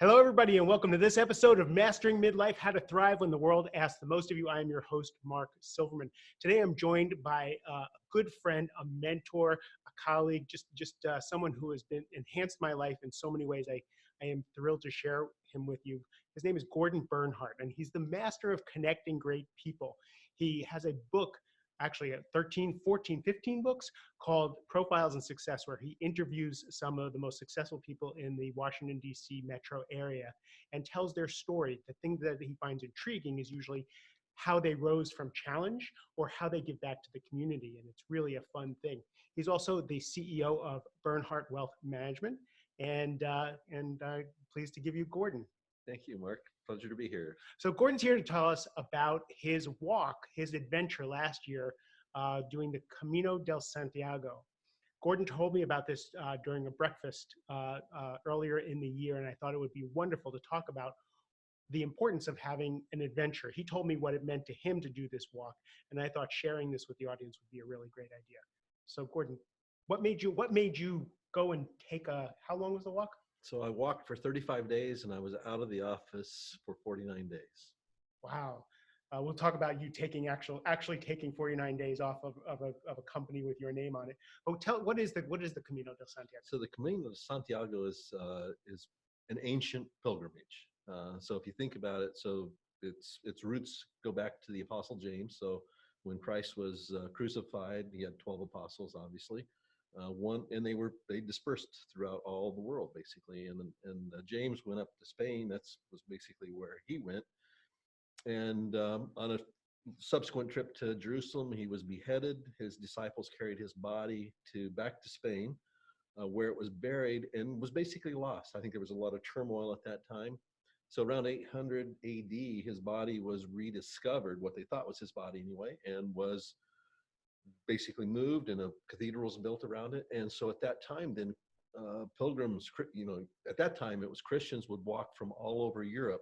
Hello, everybody, and welcome to this episode of Mastering Midlife, How to Thrive When the World Asks the Most of You. I am your host, Mark Silverman. Today, I'm joined by a good friend, a mentor, a colleague, just someone who has enhanced my life in so many ways. I am thrilled to share him with you. His name is Gordon Bernhardt, and he's the master of connecting great people. He has a book, actually 13, 14, 15 books called Profiles in Success, where he interviews some of the most successful people in the Washington, D.C. metro area and tells their story. The thing that he finds intriguing is usually how they rose from challenge or how they give back to the community, and it's really a fun thing. He's also the CEO of Bernhardt Wealth Management, and pleased to give you Gordon. Thank you, Mark. Pleasure to be here. So Gordon's here to tell us about his walk, his adventure last year, doing the Camino de Santiago. Gordon told me about this during a breakfast earlier in the year, and I thought it would be wonderful to talk about the importance of having an adventure. He told me what it meant to him to do this walk, and I thought sharing this with the audience would be a really great idea. So Gordon, what made you go and take how long was the walk? So I walked for 35 days and I was out of the office for 49 days. Wow. We'll talk about you taking actually taking 49 days off of a company with your name on it. But what is the Camino de Santiago? So the Camino de Santiago is an ancient pilgrimage. So if you think about it, so its roots go back to the Apostle James. So when Christ was crucified, he had 12 apostles, obviously. And they dispersed throughout all the world basically, and James went up to Spain. Was basically where he went, and on a subsequent trip to Jerusalem, he was beheaded. His disciples carried his body back to Spain, where it was buried and was basically lost. I think there was a lot of turmoil at that time. So around 800 A.D., his body was rediscovered, what they thought was his body anyway, and was basically moved, and a cathedral was built around it. And so at that time, then pilgrims, at that time it was Christians would walk from all over Europe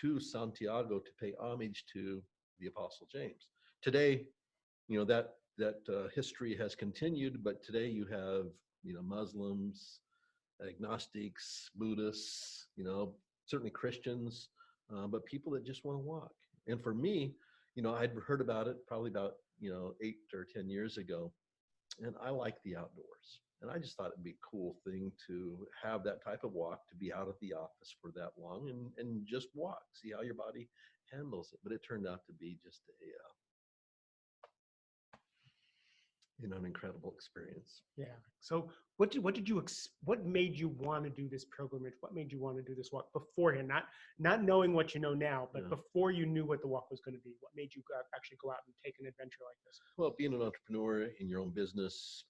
to Santiago to pay homage to the Apostle James. Today, that history has continued, but today you have Muslims, agnostics, Buddhists, certainly Christians, but people that just want to walk. And for me, I'd heard about it probably about 8 or 10 years ago, and I like the outdoors, and I just thought it'd be a cool thing to have that type of walk, to be out of the office for that long and just walk, see how your body handles it. But it turned out to be just an incredible experience. Yeah. So what made you want to do this pilgrimage? What made you want to do this walk beforehand? Not knowing what you know now, but before you knew what the walk was going to be, what made you actually go out and take an adventure like this? Well, being an entrepreneur in your own business,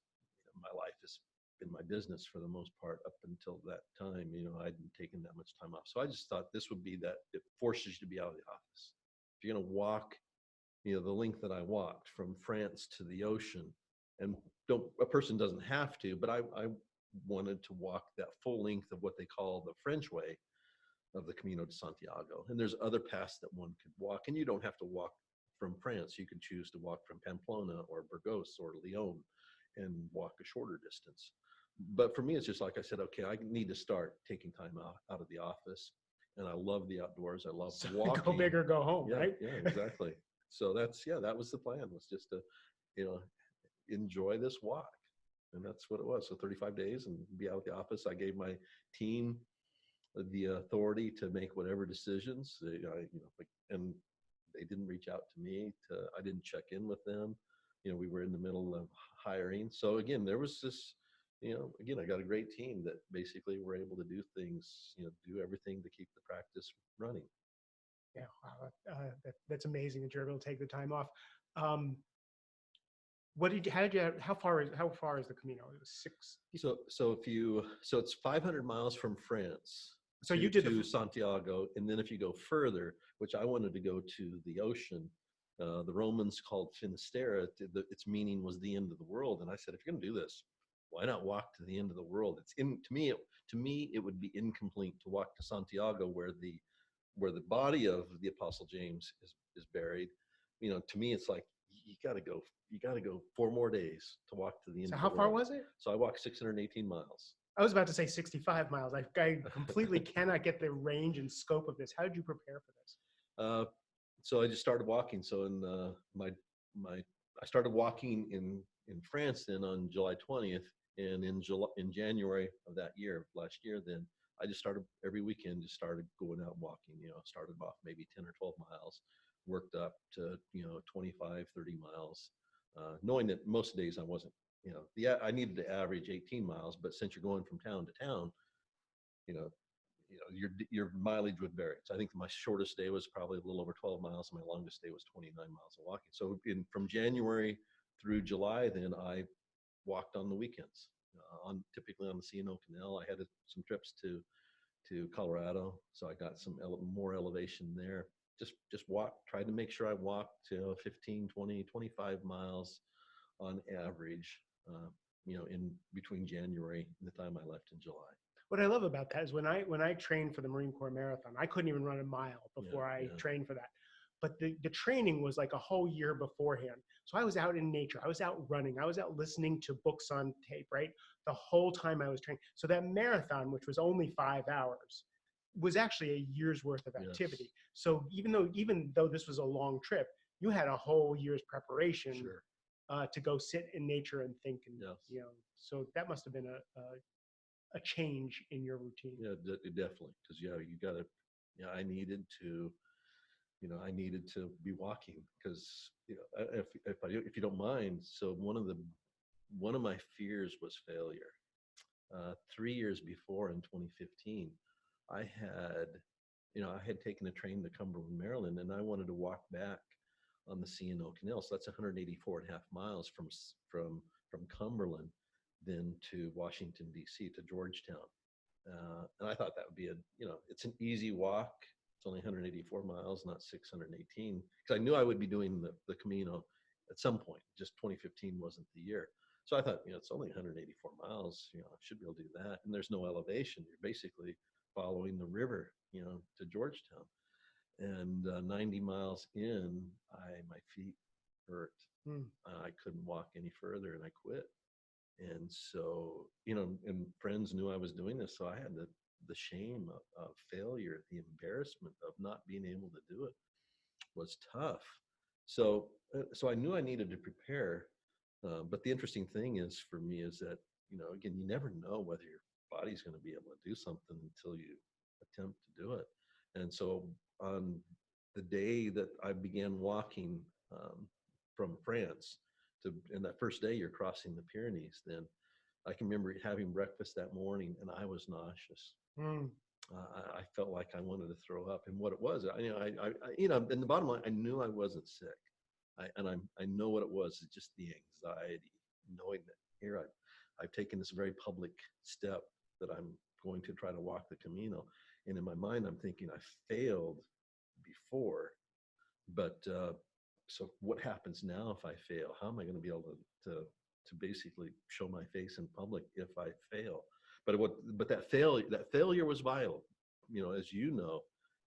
my life has been my business for the most part up until that time. I hadn't taken that much time off. So I just thought this would be that it forces you to be out of the office. If you're going to walk, the length that I walked from France to the ocean, and a person doesn't have to, but I wanted to walk that full length of what they call the French way of the Camino de Santiago. And there's other paths that one could walk, and you don't have to walk from France. You could choose to walk from Pamplona or Burgos or Lyon and walk a shorter distance. But for me, it's just like I said, okay, I need to start taking time out of the office. And I love the outdoors. I love walking. Go big or go home, yeah, right? Yeah, exactly. So that was the plan, was just to, enjoy this walk. And that's what it was. So 35 days and be out of the office. I gave my team the authority to make whatever decisions, and they didn't reach out to me. I didn't check in with them. We were in the middle of hiring. So again, there was this, I got a great team that basically were able to do things, do everything to keep the practice running. Yeah, wow, that's amazing that you're able to take the time off. How far is the Camino? It was 6. So it's 500 miles from France. So you did to Santiago, and then if you go further, which I wanted to go to the ocean, the Romans called Finisterre. Its meaning was the end of the world, and I said, if you're going to do this, why not walk to the end of the world? To me, it would be incomplete to walk to Santiago, where the body of the Apostle James is buried. To me, it's like you got to go 4 more days to walk to the end. So of how the far world. was it? So I walked 618 miles. I was about to say 65 miles. I completely cannot get the range and scope of this. How did you prepare for this? Uh, so I just started walking. So in my I started walking in France then on July 20th, and in January of that year, last year, then I just started every weekend. Just started going out and walking. Started off maybe 10 or 12 miles, worked up to 25, 30 miles, knowing that most days I wasn't. I needed to average 18 miles, but since you're going from town to town, you know, your mileage would vary. So I think my shortest day was probably a little over 12 miles, and my longest day was 29 miles of walking. So from January through July, then I walked on the weekends, on typically on the C&O Canal. I had some trips to Colorado, so I got some more elevation there. Just tried to make sure I walked 15, 20, 25 miles on average, in between January and the time I left in July. What I love about that is when I trained for the Marine Corps Marathon, I couldn't even run a mile before I trained for that. But the training was like a whole year beforehand. So I was out in nature. I was out running. I was out listening to books on tape, right? The whole time I was training. So that marathon, which was only 5 hours, was actually a year's worth of activity. Yes. So even though this was a long trip, you had a whole year's preparation. Sure. To go sit in nature and think, and Yes. so that must have been a change in your routine. Yeah, definitely. Because you gotta. I needed to. I needed to be walking because if you don't mind. So one of my fears was failure. 3 years before, in 2015, I had taken a train to Cumberland, Maryland, and I wanted to walk back on the C&O Canal. So that's 184 and a half miles from Cumberland, then to Washington, D.C., to Georgetown. And I thought that would be it's an easy walk. It's only 184 miles, not 618, because I knew I would be doing the Camino at some point. Just 2015 wasn't the year. So I thought, it's only 184 miles, I should be able to do that. And there's no elevation. You're basically following the river, to Georgetown. And 90 miles in, my feet hurt. I couldn't walk any further, and I quit. And so, and friends knew I was doing this, so I had the shame of failure, the embarrassment of not being able to do it was tough. So I knew I needed to prepare. But the interesting thing is for me is that, again, you never know whether your body's going to be able to do something until you attempt to do it. And so on the day that I began walking from France and that first day you're crossing the Pyrenees, then I can remember having breakfast that morning and I was nauseous. I felt like I wanted to throw up, and what it was, and the bottom line, I knew I wasn't sick. I know what it was. It's just the anxiety, knowing that here I've taken this very public step that I'm going to try to walk the Camino, and in my mind I'm thinking I failed before, but so what happens now if I fail? How am I going to be able to basically show my face in public if I fail? But that failure was vital. As you know,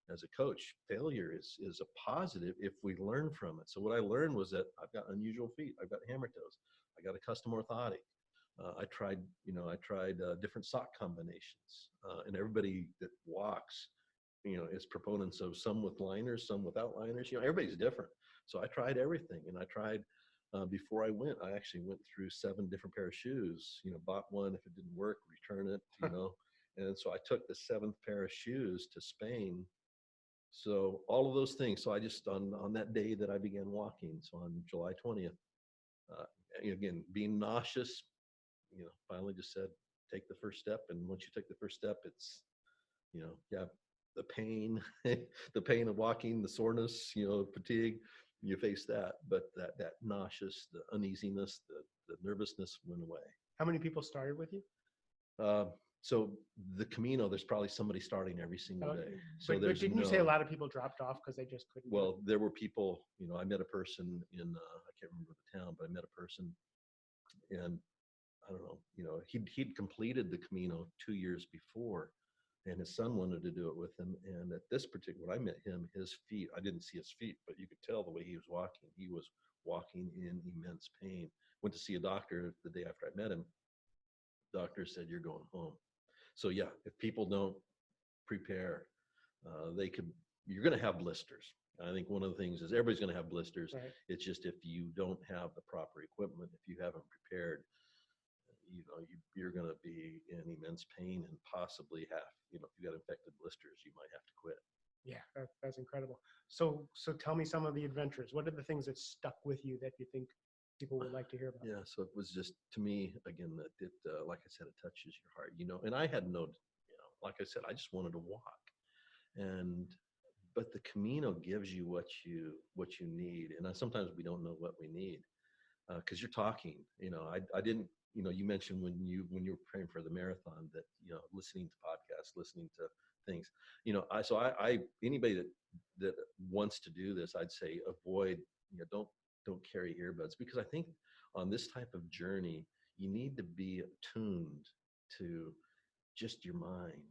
as a coach, failure is a positive if we learn from it. So what I learned was that I've got unusual feet. I've got hammer toes. I got a custom orthotic. I tried different sock combinations, and everybody that walks, is proponents of some with liners, some without liners. Everybody's different. So I tried everything, and I tried. Before I actually went through 7 different pair of shoes. Bought one. If it didn't work, return it. And so I took the 7th pair of shoes to Spain. So all of those things. So I just on that day that I began walking. So on July 20th, again being nauseous, finally just said, take the first step. And once you take the first step, it's the pain, the pain of walking, the soreness, fatigue. You face that, but that nauseous, the uneasiness, the nervousness went away. How many people started with you? So the Camino, there's probably somebody starting every single day. So but didn't you say a lot of people dropped off because they just couldn't? Well, there were people. I met a person in I can't remember the town, but I met a person, and I don't know. He'd completed the Camino 2 years before, and his son wanted to do it with him. And at this particular, when I met him, his feet, I didn't see his feet, but you could tell the way he was walking. He was walking in immense pain. Went to see a doctor the day after I met him. doctor said, you're going home. So yeah, if people don't prepare, you're going to have blisters. I think one of the things is everybody's going to have blisters. Right. It's just if you don't have the proper equipment, if you haven't prepared, you're going to be in immense pain and possibly if you got infected blisters, you might have to quit. Yeah, that's incredible. So tell me some of the adventures. What are the things that stuck with you that you think people would like to hear about? Yeah, so it was just, to me, again, that like I said, it touches your heart, and I had no, like I said, I just wanted to walk. But the Camino gives you what you need. And sometimes we don't know what we need. Because you're talking, I didn't, you mentioned when you were praying for the marathon that, listening to podcasts, listening to things, I anybody that wants to do this, I'd say avoid, don't carry earbuds, because I think on this type of journey, you need to be attuned to just your mind,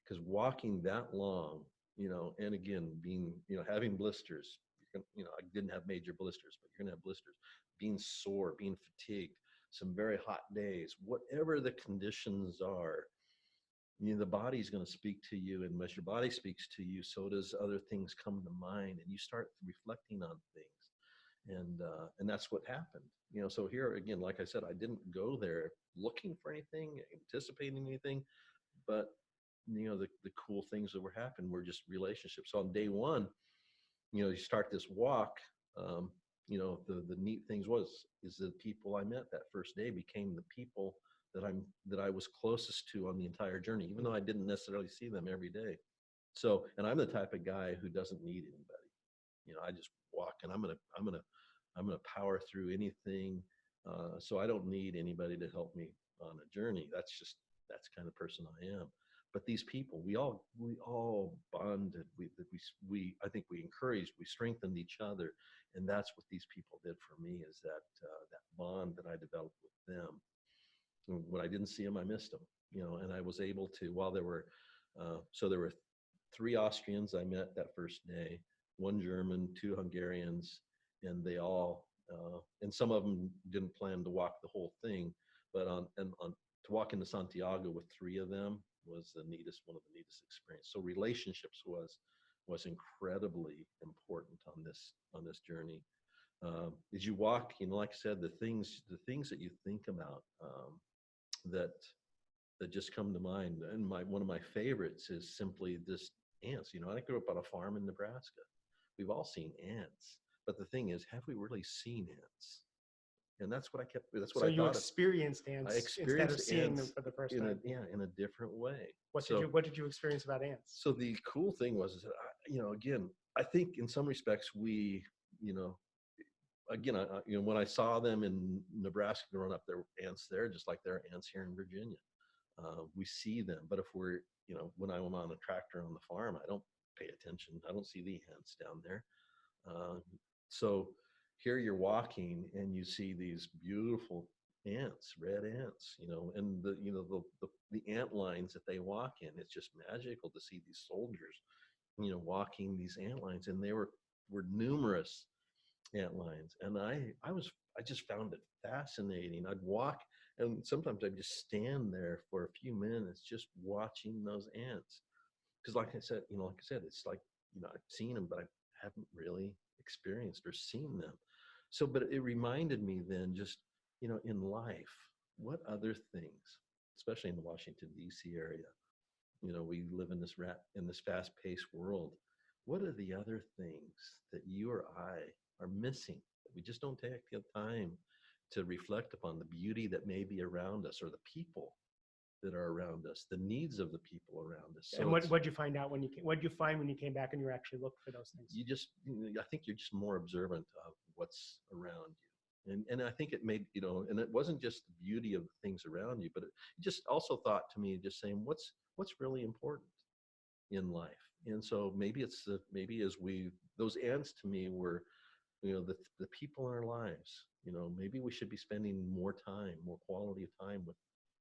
because walking that long, and again, being, having blisters, I didn't have major blisters, but you're going to have blisters, being sore, being fatigued, some very hot days, whatever the conditions are, the body's going to speak to you. And as your body speaks to you, so does other things come to mind, and you start reflecting on things. And that's what happened. So here again, like I said, I didn't go there looking for anything, anticipating anything, but the cool things that were happening were just relationships. So on day one, you start this walk. The neat things is the people I met that first day became the people that I was closest to on the entire journey, even though I didn't necessarily see them every day. So, and I'm the type of guy who doesn't need anybody. I just walk, and I'm gonna power through anything. So I don't need anybody to help me on a journey. That's the kind of person I am. But these people, we all bonded. I think we encouraged, we strengthened each other, and that's what these people did for me. Is that bond that I developed with them. When I didn't see them, I missed them. And I was able to. While there were 3 Austrians I met that first day, 1 German, 2 Hungarians, and they all and some of them didn't plan to walk the whole thing, but to walk into Santiago with 3 of them was one of the neatest experiences. So relationships was incredibly important on this journey. As you walk, like I said, the things that you think about that just come to mind. And one of my favorites is simply this ants. I grew up on a farm in Nebraska. We've all seen ants, but the thing is, have we really seen ants? And that's what I thought. So you experienced ants instead of seeing them for the first time. In a different way. What did you experience about ants? So the cool thing was that, again, I think in some respects we, again, when I saw them in Nebraska growing up, there were ants there, just like there are ants here in Virginia. We see them, but if we're, when I'm on a tractor on the farm, I don't pay attention. I don't see the ants down there. So here you're walking and you see these beautiful ants, red ants, and the ant lines that they walk in. It's just magical to see these soldiers, walking these ant lines, and they were numerous ant lines. And I just found it fascinating. I'd walk, and sometimes I'd just stand there for a few minutes just watching those ants. Because like I said, it's like, I've seen them, but I haven't really experienced or seen them. So, but it reminded me then just, in life, what other things, especially in the Washington, D.C. area, we live in this fast-paced world. What are the other things that you or I are missing that we just don't take the time to reflect upon, the beauty that may be around us, or the people that are around us, the needs of the people around us. So and what did you find out when you came? What did you find when you came back and you were actually looking for those things? I think you're just more observant of what's around you. And I think it made, and it wasn't just the beauty of the things around you, but it just also thought to me, just saying, what's really important in life. And so maybe those ants to me were, the people in our lives. Maybe we should be spending more quality of time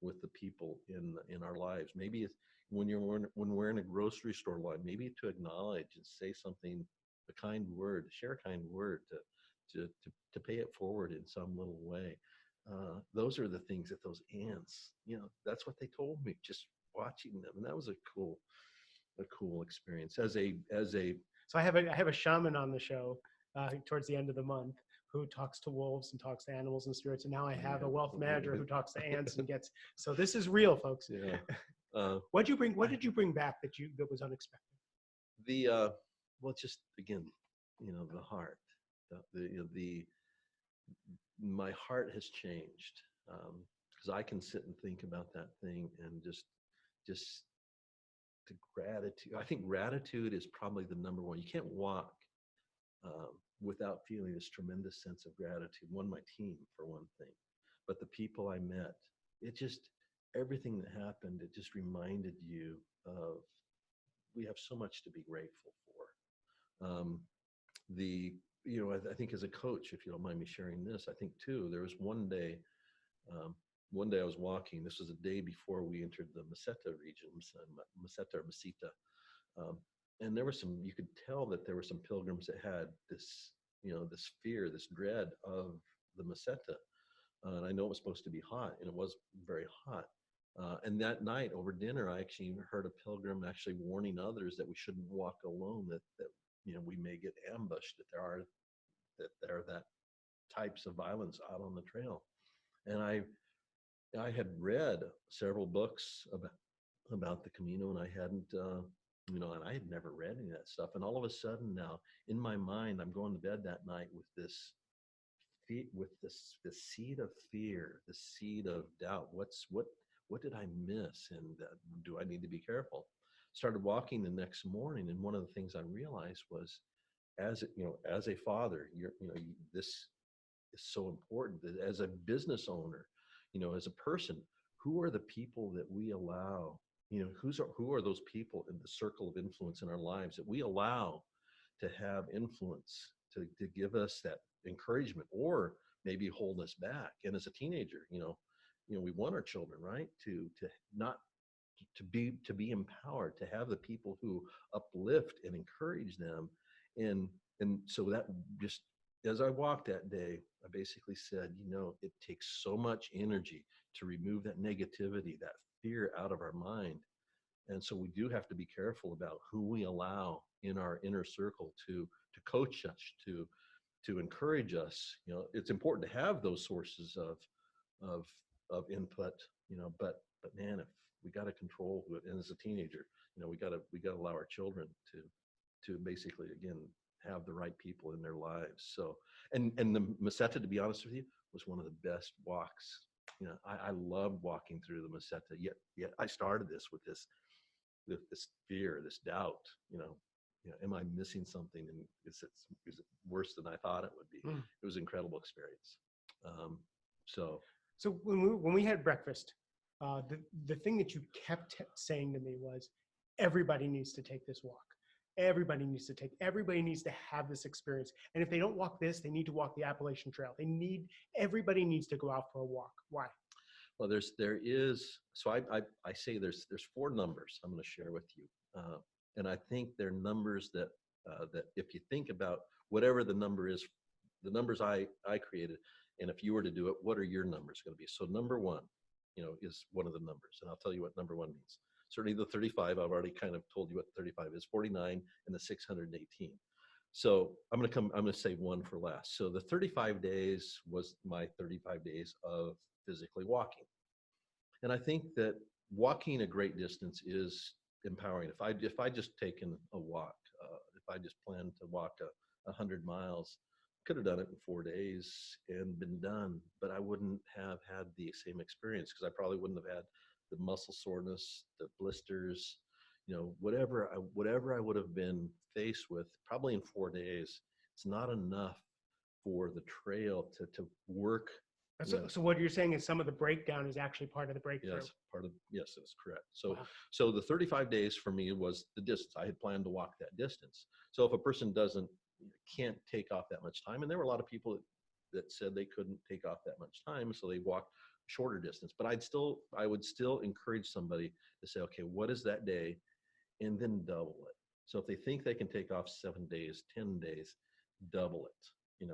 with the people in our lives. Maybe it's when we're in a grocery store line, maybe to acknowledge and say something, a kind word, share a kind word, to pay it forward in some little way. those are the things that those ants, that's what they told me, just watching them. And that was a cool experience as a So I have a shaman on the show towards the end of the month who talks to wolves and talks to animals and spirits, and now I have a wealth manager who talks to ants and gets. So this is real, folks. yeah. Uh, What'd you bring? What did you bring back that was unexpected? the well, just again, the heart, the my heart has changed, because I can sit and think about that thing and just the gratitude. I think gratitude is probably the number one. You can't walk without feeling this tremendous sense of gratitude. One, my team for one thing, but the people I met, it just, everything that happened, it just reminded you of, we have so much to be grateful for. The I think as a coach, if you don't mind me sharing this, I think too, there was one day I was walking. This was a day before we entered the Meseta region, Meseta or Mesita, and there were some. You could tell that there were some pilgrims that had this, this fear, this dread of the Meseta. And I know it was supposed to be hot, and it was very hot. And that night over dinner, I actually heard a pilgrim actually warning others that we shouldn't walk alone. That we may get ambushed. That types of violence out on the trail. And I had read several books about the Camino, and I hadn't, and I had never read any of that stuff. And all of a sudden now, in my mind, I'm going to bed that night with this seed of fear, the seed of doubt. What did I miss, and do I need to be careful? Started walking the next morning, and one of the things I realized was, as a father, this is so important. That as a business owner, as a person, who are the people that we allow? Who are those people in the circle of influence in our lives that we allow to have influence, to give us that encouragement, or maybe hold us back? And as a teenager, we want our children, right, to not to be empowered, to have the people who uplift and encourage them. And so that, just as I walked that day, I basically said, it takes so much energy to remove that negativity, that fear out of our mind. And so we do have to be careful about who we allow in our inner circle to coach us, to encourage us. It's important to have those sources of input, but man, if we got to control it, and as a teenager, we got to allow our children to basically, again, have the right people in their lives. So, and the Meseta, to be honest with you, was one of the best walks. I loved walking through the Meseta. Yet I started this with this fear, this doubt. Am I missing something? And is it worse than I thought it would be? It was an incredible experience. So when we had breakfast, the thing that you kept saying to me was, everybody needs to take this walk. Everybody needs to have this experience. And if they don't walk this, they need to walk the Appalachian Trail. Everybody needs to go out for a walk. Why? Well, so I say there's 4 numbers I'm going to share with you. And I think they're numbers that if you think about whatever the number is, the numbers I created, and if you were to do it, what are your numbers going to be? So number 1, is one of the numbers, and I'll tell you what number 1 means. Certainly the 35, I've already kind of told you what 35 is, 49, and the 618. So I'm going to say 1 for last. So the 35 days was my 35 days of physically walking. And I think that walking a great distance is empowering. If I just taken a walk, if I just planned to walk 100 miles, could have done it in 4 days and been done, but I wouldn't have had the same experience, because I probably wouldn't have had the muscle soreness, the blisters, whatever I would have been faced with probably in 4 days. It's not enough for the trail to work. So what you're saying is some of the breakdown is actually part of the breakthrough. Yes, that's correct. So, wow. So the 35 days for me was the distance. I had planned to walk that distance. So if a person can't take off that much time, and there were a lot of people that said they couldn't take off that much time, so they walked shorter distance. But I would still encourage somebody to say, okay, what is that day? And then double it. So if they think they can take off 7 days, 10 days, double it,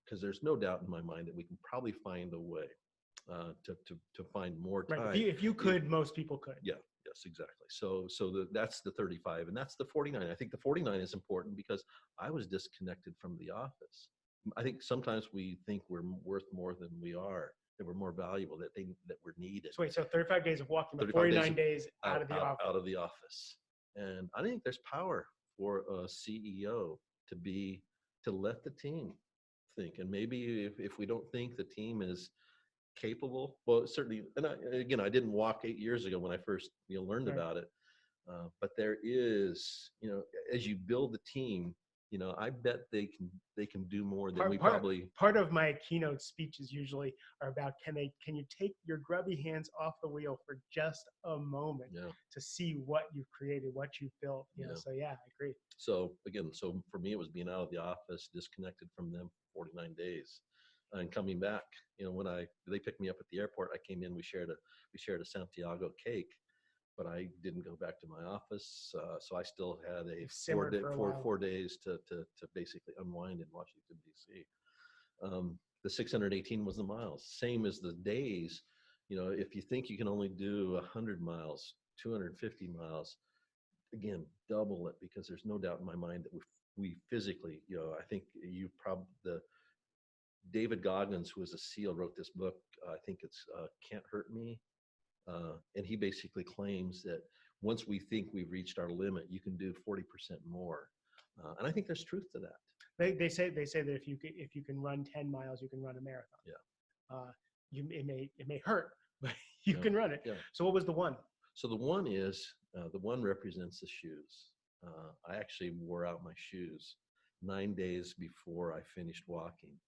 because there's no doubt in my mind that we can probably find a way. to find more Right. time. If you could, most people could. Yeah. Yes, exactly. That's the 35, and that's the 49. I think the 49 is important because I was disconnected from the office. I think sometimes we think we're worth more than we are, that we're more valuable, that we're needed. So wait, so 35 days of walking, but 35 49 days out of the office. Out of the office. And I think there's power for a CEO to let the team think. And maybe if we don't think the team is capable, well, certainly, and I didn't walk 8 years ago when I first learned Right. about it. But there is, as you build the team, I bet they can do more than Part of my keynote speeches usually are about can you take your grubby hands off the wheel for just a moment to see what you've created, what you've built. So yeah, I agree. So again, for me, it was being out of the office, disconnected from them for 49 days, and coming back. When they picked me up at the airport, I came in. We shared a Santiago cake. But I didn't go back to my office, so I still had a 4 days to basically unwind in Washington, D.C. The 618 was the miles, same as the days. If you think you can only do 100 miles, 250 miles, again, double it, because there's no doubt in my mind that we physically, I think David Goggins, who was a SEAL, wrote this book. I think it's Can't Hurt Me. And he basically claims that once we think we've reached our limit, you can do 40% more. And I think there's truth to that. They say that if you can run 10 miles, you can run a marathon. Yeah. It may hurt, but you can run it. Yeah. So what was the one? So the one represents the shoes. I actually wore out my shoes 9 days before I finished walking.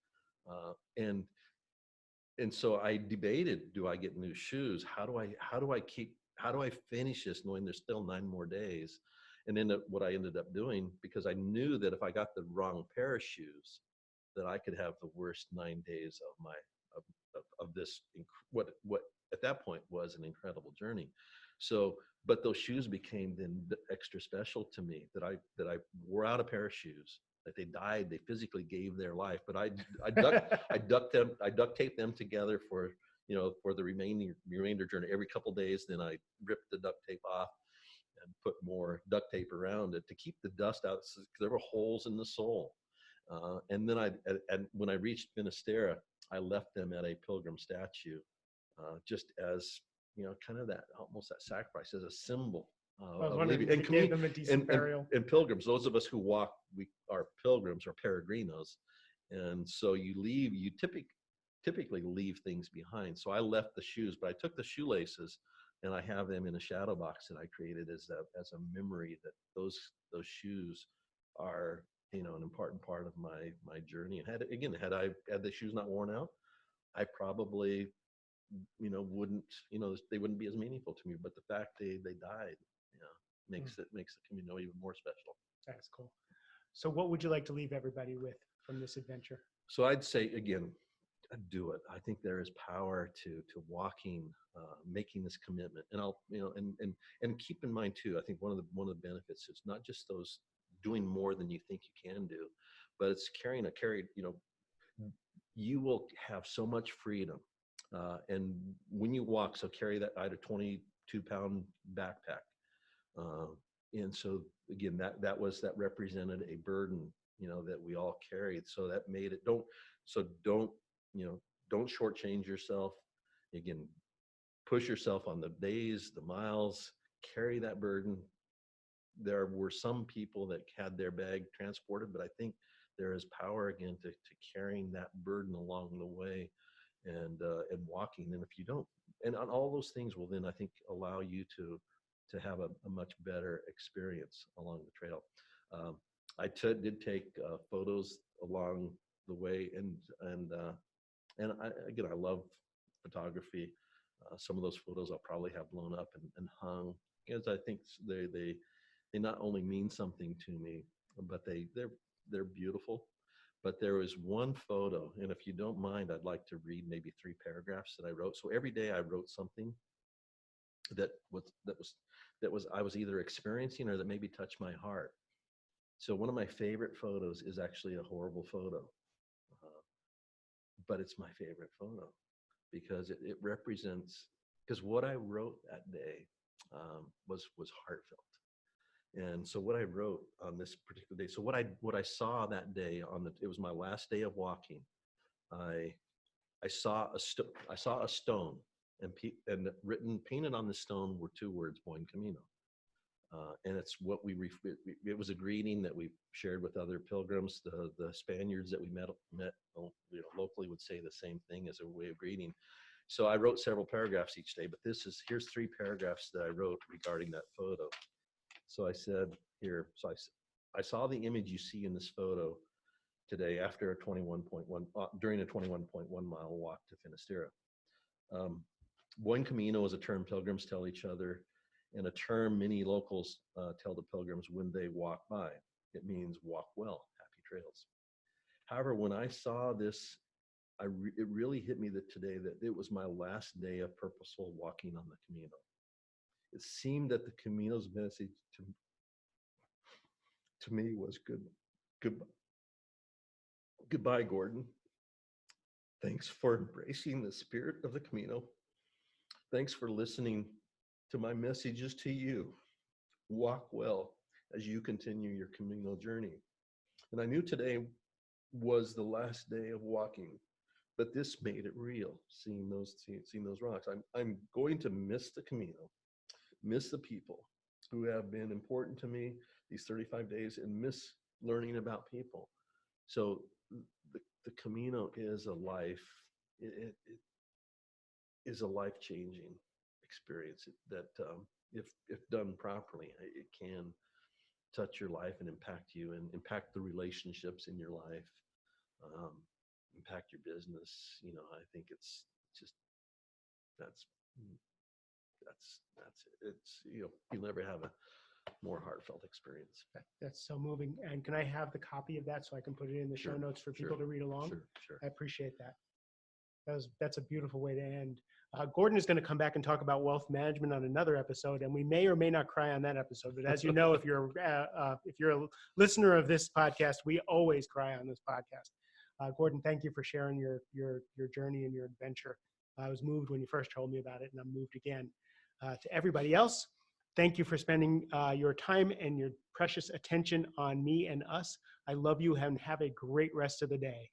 And so I debated, do I get new shoes? How do I finish this knowing there's still 9 more days? And then what I ended up doing, because I knew that if I got the wrong pair of shoes, that I could have the worst 9 days of this, what at that point was an incredible journey. So, but those shoes became then extra special to me, that I wore out a pair of shoes, that they died, they physically gave their life, but I duct taped them together for the remainder journey. Every couple days, then I ripped the duct tape off and put more duct tape around it to keep the dust out, because there were holes in the sole. And then when I reached Finisterre, I left them at a pilgrim statue, just as kind of that, almost that sacrifice, as a symbol. Gave them a decent burial. And pilgrims, those of us who walk, we are pilgrims or peregrinos, and so you typically leave things behind. So I left the shoes, but I took the shoelaces and I have them in a shadow box that I created as a memory, that those shoes are an important part of my journey. And had the shoes not worn out, I probably wouldn't, they wouldn't be as meaningful to me. But the fact they died, makes the Camino even more special. That's cool. So what would you like to leave everybody with from this adventure? So I'd say, again, do it. I think there is power to walking, making this commitment. And I'll, and keep in mind too, I think one of the benefits is not just those doing more than you think you can do, but it's you will have so much freedom. And when you walk, so carry that, I had a 22-pound backpack. And so again, that represented a burden, that we all carried. So that made it, don't shortchange yourself. Again, push yourself on the days, the miles, carry that burden. There were some people that had their bag transported, but I think there is power again to carrying that burden along the way, and walking. And if you don't, and on all those things will then, I think, allow you to have a much better experience along the trail. I did take photos along the way, and I love photography. Some of those photos I'll probably have blown up and hung, because I think they not only mean something to me, but they're beautiful. But there was one photo, and if you don't mind, I'd like to read maybe 3 paragraphs that I wrote. So every day I wrote something that I was either experiencing or that maybe touched my heart. So one of my favorite photos is actually a horrible photo, but it's my favorite photo. because it represents, because what I wrote that day was heartfelt. And so what I wrote on this particular day, so what I saw that day it was my last day of walking. I saw a stone, and painted on the stone were two words, Buen Camino. And it's what it was a greeting that we shared with other pilgrims. The Spaniards that we met locally would say the same thing as a way of greeting. So I wrote several paragraphs each day, but here's 3 paragraphs that I wrote regarding that photo. So I said here, I saw the image you see in this photo today after during a 21.1 mile walk to Finisterre. Buen Camino is a term pilgrims tell each other, and a term many locals tell the pilgrims when they walk by. It means walk well, happy trails. However, when I saw this, it really hit me today that it was my last day of purposeful walking on the Camino. It seemed that the Camino's message to me was goodbye, Gordon. Thanks for embracing the spirit of the Camino. Thanks for listening to my messages to you. Walk well as you continue your Camino journey. And I knew today was the last day of walking, but this made it real, seeing those rocks. I'm going to miss the Camino, miss the people who have been important to me these 35 days, and miss learning about people. So the Camino is a life. It is a life-changing experience that if done properly, it can touch your life and impact you, and impact the relationships in your life, impact your business. I think it's just that's it. It's you'll never have a more heartfelt experience. That's so moving. And can I have the copy of that so I can put it in the show notes for people to read along? Sure. I appreciate that. That's a beautiful way to end. Gordon is going to come back and talk about wealth management on another episode, and we may or may not cry on that episode. But as you know, if you're a listener of this podcast, we always cry on this podcast. Gordon, thank you for sharing your journey and your adventure. I was moved when you first told me about it, and I'm moved again. To everybody else, thank you for spending your time and your precious attention on me and us. I love you, and have a great rest of the day.